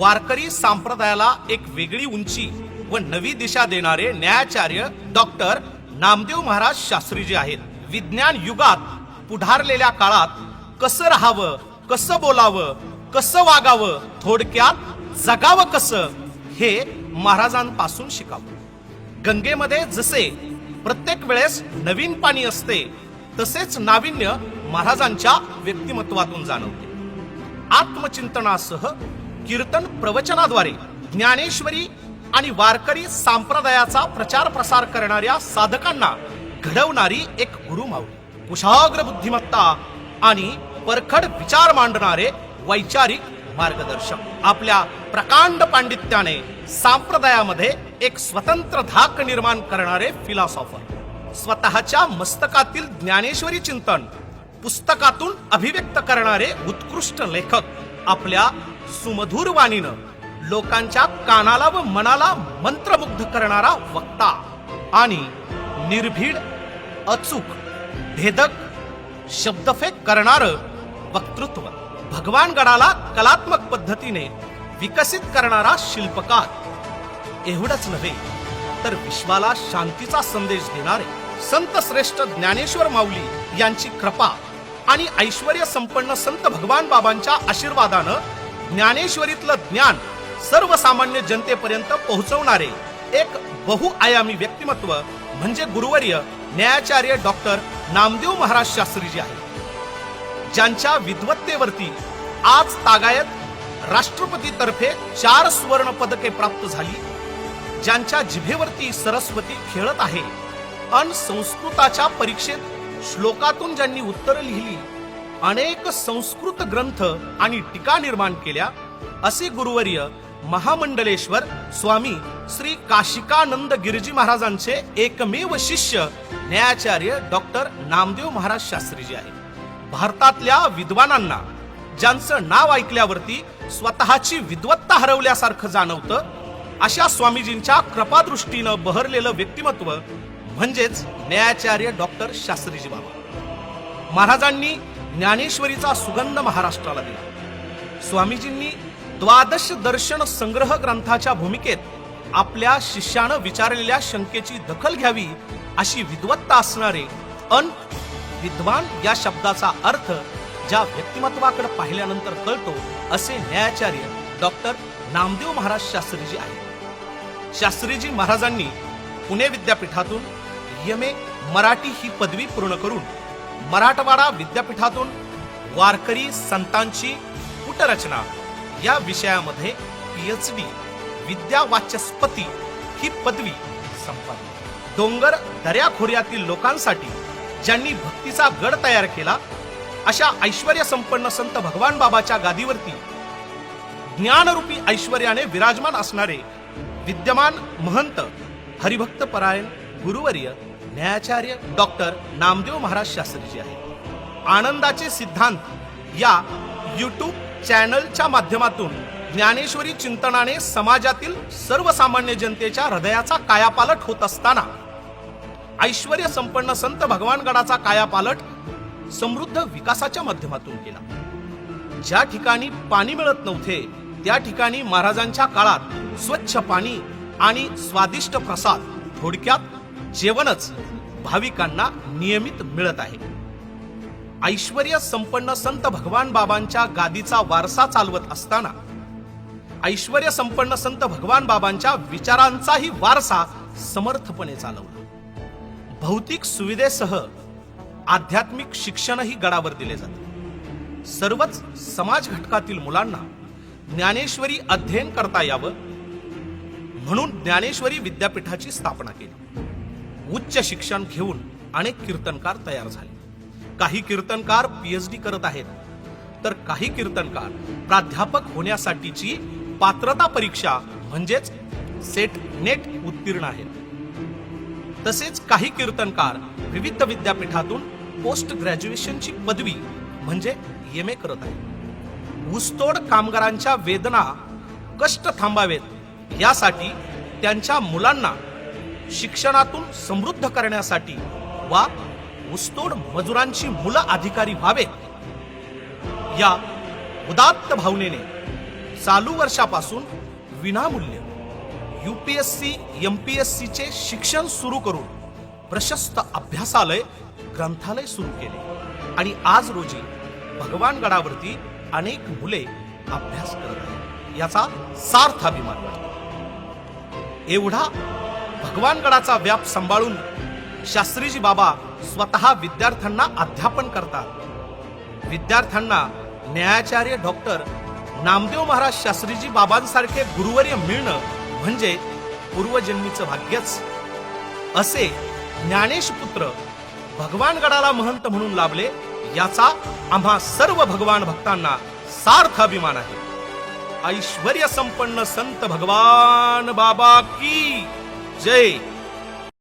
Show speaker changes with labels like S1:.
S1: वारकरी संप्रदायाला एक वेगळी उंची व नवी दिशा देणारे न्यायाचार्य डॉक्टर नामदेव महाराज शास्त्रीजी आहेत. विज्ञान युगात पुढारलेल्या काळात कसं राहावं, कसं बोलावं, कसं वागावं, थोडक्यात जगावं कसं, हे महाराजांपासून शिकावं. गंगेमध्ये जसे प्रत्येक वेळेस नवीन पाणी असते, तसेच नाविन्य महाराजांच्या व्यक्तिमत्वातून जाणवते. आत्मचिंतनासह कीर्तन प्रवचनाद्वारे ज्ञानेश्वरी आणि वारकरी संप्रदायाचा प्रचार प्रसार करणाऱ्या साधकांना घडवणारी एक गुरुमाऊली, कुशाग्र बुद्धिमत्ता आणि परखड विचार मांडणारे वैचारिक मार्गदर्शक. आपल्या प्रकांड पांडित्याने संप्रदायामध्ये एक स्वतंत्र धाक निर्माण करणारे फिलॉसॉफर. स्वतःच्या मस्तकातील ज्ञानेश्वरी चिंतन पुस्तकातून अभिव्यक्त करणारे उत्कृष्ट लेखक. आपल्या सुमधुर वाणीनं लोकांच्या कानाला व मनाला मंत्रमुग्ध करणारा वक्ता आणि निर्भीड, अचूक, भेदक शब्दफेक करणारं वक्तृत्व. भगवानगडाला कलात्मक पद्धतीने विकसित करणारा शिल्पकार. एवढंच नव्हे तर विश्वाला शांतीचा संदेश देणारे संत श्रेष्ठ ज्ञानेश्वर माऊली यांची कृपा आणि ऐश्वर्य संपन्न संत भगवान बाबांच्या आशीर्वादानं ज्ञानेश्वरीतलं ज्ञान सर्वसामान्य जनतेपर्यंत पोहोचवणारे एक बहुआयामी व्यक्तिमत्व म्हणजे गुरुवर्य न्यायाचार्य डॉक्टर नामदेव महाराज शास्त्रीजी आहेत. ज्यांच्या विद्वत्तेवरती आज तागायत राष्ट्रपतीतर्फे 4 सुवर्ण पदके प्राप्त झाली, ज्यांच्या जिभेवरती सरस्वती खेळत आहे, अन संस्कृताच्या परीक्षेत श्लोकातून ज्यांनी उत्तर लिहिली, अनेक संस्कृत ग्रंथ आणि टीका निर्माण केल्या, असे गुरुवर्य महामंडलेश्वर स्वामी श्री काशिकानंद गिरजी महाराजांचे एकमेव शिष्य न्यायाचार्य डॉक्टर नामदेव महाराज शास्त्रीजी आहेत. भारतातल्या विद्वानांना ज्यांचं नाव ऐकल्यावरती स्वतःची विद्वत्ता हरवल्यासारखं जाणवतं, अशा स्वामीजींच्या कृपादृष्टीनं बहरलेलं व्यक्तिमत्व म्हणजेच न्यायाचार्य डॉक्टर शास्त्रीजी बाबा. महाराजांनी ज्ञानेश्वरीचा सुगंध महाराष्ट्राला दिला. स्वामीजींनी 12 दर्शन संग्रह ग्रंथाच्या भूमिकेत आपल्या शिष्यानं विचारलेल्या शंकेची दखल घ्यावी अशी विद्वत्ता असणारे अन विद्वान या शब्दाचा अर्थ ज्या व्यक्तिमत्वाकडे पाहिल्यानंतर कळतो, असे न्यायाचार्य डॉक्टर नामदेव महाराज शास्त्रीजी आहेत. शास्त्रीजी महाराजांनी पुणे विद्यापीठातून एम.ए. मराठी ही पदवी पूर्ण करून मराठवाडा विद्यापीठातून वारकरी संतांची पुटरचना या विषयामध्ये PhD विद्यावाचस्पती ही पदवी संपादली. डोंगर दऱ्याखोऱ्यातील लोकांसाठी ज्यांनी भक्तीचा गड तयार केला, अशा ऐश्वर्य संपन्न संत भगवान बाबाच्या गादीवरती ज्ञानरूपी ऐश्वर्याने विराजमान असणारे विद्यमान महंत हरिभक्त परायण गुरुवर्य न्यायाचार्य डॉक्टर नामदेव महाराज शास्त्रीजी आहेत. आनंदाचे सिद्धांत या YouTube चॅनलच्या माध्यमातून ज्ञानेश्वरी चिंतनाने समाजातील सर्वसामान्य जनतेच्या हृदयाचा कायापालट होत असताना, ऐश्वर्य संपन्न संत भगवानगडाचा कायापालट समृद्ध विकासाच्या माध्यमातून केला. ज्या ठिकाणी पाणी मिळत नव्हते, त्या ठिकाणी महाराजांच्या काळात स्वच्छ पाणी आणि स्वादिष्ट प्रसाद, थोडक्यात जेवणच भाविकांना नियमित मिळत आहे. ऐश्वर्य संपन्न संत भगवान बाबांच्या गादीचा वारसा चालवत असताना, ऐश्वर्य संपन्न संत भगवान बाबांच्या विचारांचाही वारसा समर्थपणे चालवला. भौतिक सुविधेसह आध्यात्मिक शिक्षणही गडावर दिले जाते. सर्वच समाज घटकातील मुलांना ज्ञानेश्वरी अध्ययन करता यावं म्हणून ज्ञानेश्वरी विद्यापीठाची स्थापना केली. उच्च शिक्षण घेऊन अनेक कीर्तनकार तयार झाले. काही कीर्तनकार PhD करत आहेत, तर काही कीर्तनकार प्राध्यापक होण्यासाठीची पात्रता परीक्षा म्हणजेच सेट नेट उत्तीर्ण आहेत. तसेच काही कीर्तनकार विविध विद्यापीठातून पोस्ट ग्रॅज्युएशनची पदवी म्हणजे MA करत आहेत. ऊसतोड कामगारांच्या वेदना, कष्ट थांबावेत यासाठी त्यांच्या मुलांना शिक्षणातून समृद्ध करण्यासाठी वा ऊसतोड मजुरांची मुलं अधिकारी व्हावेत या उदात्त भावनेने चालू वर्षापासून विनामूल्य UPSC MPSC चे शिक्षण सुरू करून प्रशस्त अभ्यासालय ग्रंथालय सुरू केले आणि आज रोजी भगवानगडावरती अनेक मुले अभ्यास करत आहेत, याचा सार्थ अभिमान वाटतो. एवढा भगवानगडाचा व्याप सांभाळून शास्त्रीजी बाबा स्वतः विद्यार्थ्यांना अध्यापन करतात. विद्यार्थ्यांना न्यायाचार्य डॉक्टर नामदेव महाराज शास्त्रीजी बाबांसारखे गुरुवर्य मिळणं म्हणजे पूर्वजन्मीचं भाग्यच. असे ज्ञानेशपुत्र भगवानगडाला महंत म्हणून लाभले, याचा आम्हा सर्व भगवान भक्तांना सार्थ अभिमान आहे. ऐश्वर्य संपन्न संत भगवान बाबा की जय.